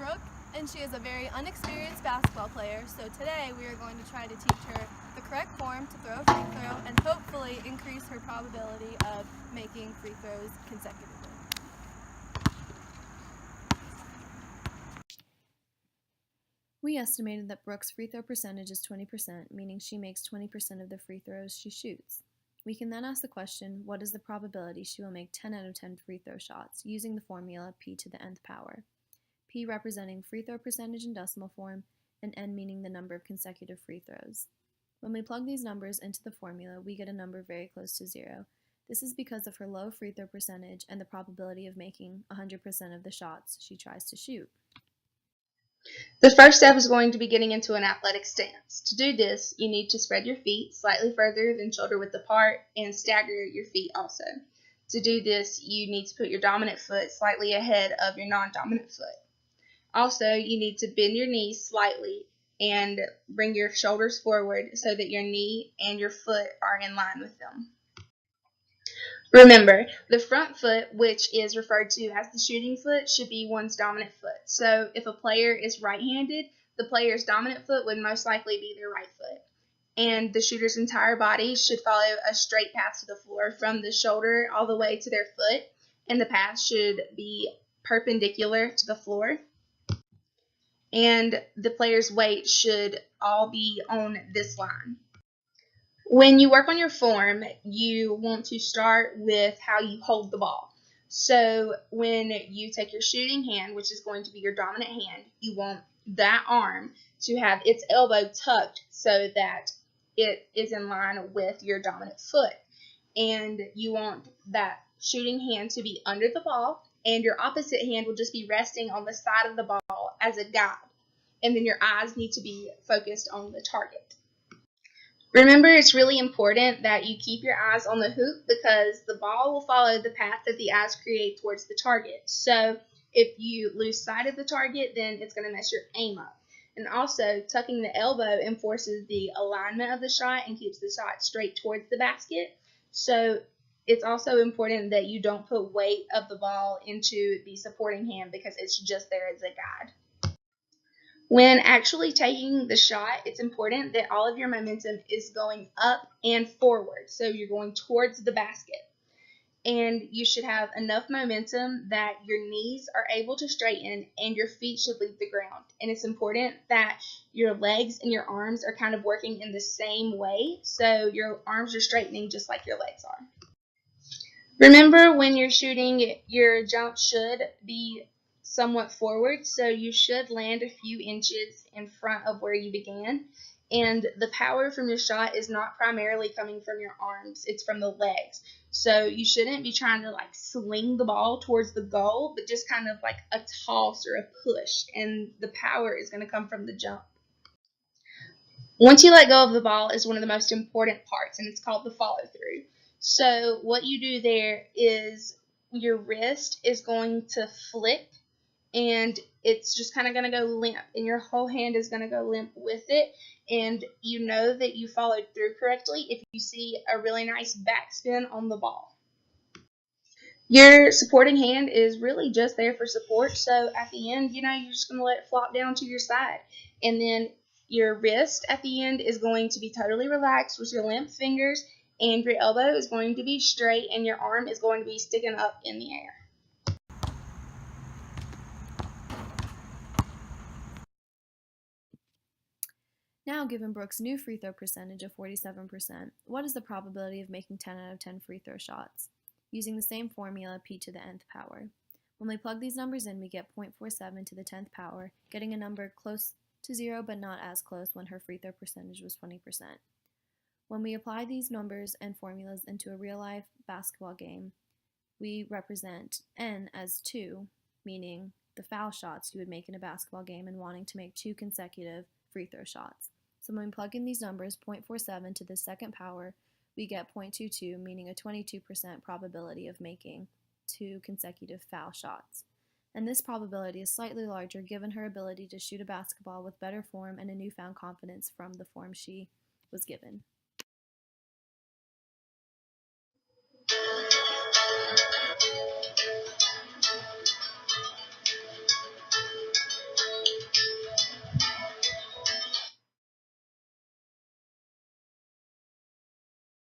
Brooke, and she is a very unexperienced basketball player, so today we are going to try to teach her the correct form to throw a free throw and hopefully increase her probability of making free throws consecutively. We estimated that Brooke's free throw percentage is 20%, meaning she makes 20% of the free throws she shoots. We can then ask the question, what is the probability she will make 10 out of 10 free throw shots, using the formula p to the nth power. P representing free throw percentage in decimal form, and n meaning the number of consecutive free throws. When we plug these numbers into the formula, we get a number very close to 0. This is because of her low free throw percentage and the probability of making 100% of the shots she tries to shoot. The first step is going to be getting into an athletic stance. To do this, you need to spread your feet slightly further than shoulder width apart and stagger your feet also. To do this, you need to put your dominant foot slightly ahead of your non-dominant foot. Also, you need to bend your knees slightly and bring your shoulders forward so that your knee and your foot are in line with them. Remember, the front foot, which is referred to as the shooting foot, should be one's dominant foot. So if a player is right-handed, the player's dominant foot would most likely be their right foot. And the shooter's entire body should follow a straight path to the floor from the shoulder all the way to their foot, and the path should be perpendicular to the floor. And the player's weight should all be on this line. When you work on your form, you want to start with how you hold the ball. So when you take your shooting hand, which is going to be your dominant hand, you want that arm to have its elbow tucked so that it is in line with your dominant foot. And you want that shooting hand to be under the ball, and your opposite hand will just be resting on the side of the ball as a guide. And then your eyes need to be focused on the target. Remember, it's really important that you keep your eyes on the hoop because the ball will follow the path that the eyes create towards the target. So if you lose sight of the target, then it's going to mess your aim up. And also, tucking the elbow enforces the alignment of the shot and keeps the shot straight towards the basket. So it's also important that you don't put weight of the ball into the supporting hand because it's just there as a guide. When actually taking the shot, it's important that all of your momentum is going up and forward. So you're going towards the basket. And you should have enough momentum that your knees are able to straighten and your feet should leave the ground. And it's important that your legs and your arms are kind of working in the same way. So your arms are straightening just like your legs are. Remember, when you're shooting, your jump should be somewhat forward, so you should land a few inches in front of where you began. And the power from your shot is not primarily coming from your arms, it's from the legs. So you shouldn't be trying to like swing the ball towards the goal, but just kind of like a toss or a push, and the power is going to come from the jump. Once you let go of the ball is one of the most important parts, and it's called the follow through. So what you do there is your wrist is going to flip, and it's just kind of going to go limp, and your whole hand is going to go limp with it, and you know that you followed through correctly if you see a really nice backspin on the ball. Your supporting hand is really just there for support, so at the end, you're just going to let it flop down to your side, and then your wrist at the end is going to be totally relaxed with your limp fingers, and your elbow is going to be straight, and your arm is going to be sticking up in the air. Now, given Brooke's new free throw percentage of 47%, what is the probability of making 10 out of 10 free throw shots? Using the same formula, p to the nth power. When we plug these numbers in, we get 0.47 to the 10th power, getting a number close to 0 but not as close when her free throw percentage was 20%. When we apply these numbers and formulas into a real-life basketball game, we represent n as 2, meaning the foul shots you would make in a basketball game and wanting to make 2 consecutive free throw shots. So when we plug in these numbers, 0.47 to the second power, we get 0.22, meaning a 22% probability of making 2 consecutive foul shots. And this probability is slightly larger given her ability to shoot a basketball with better form and a newfound confidence from the form she was given.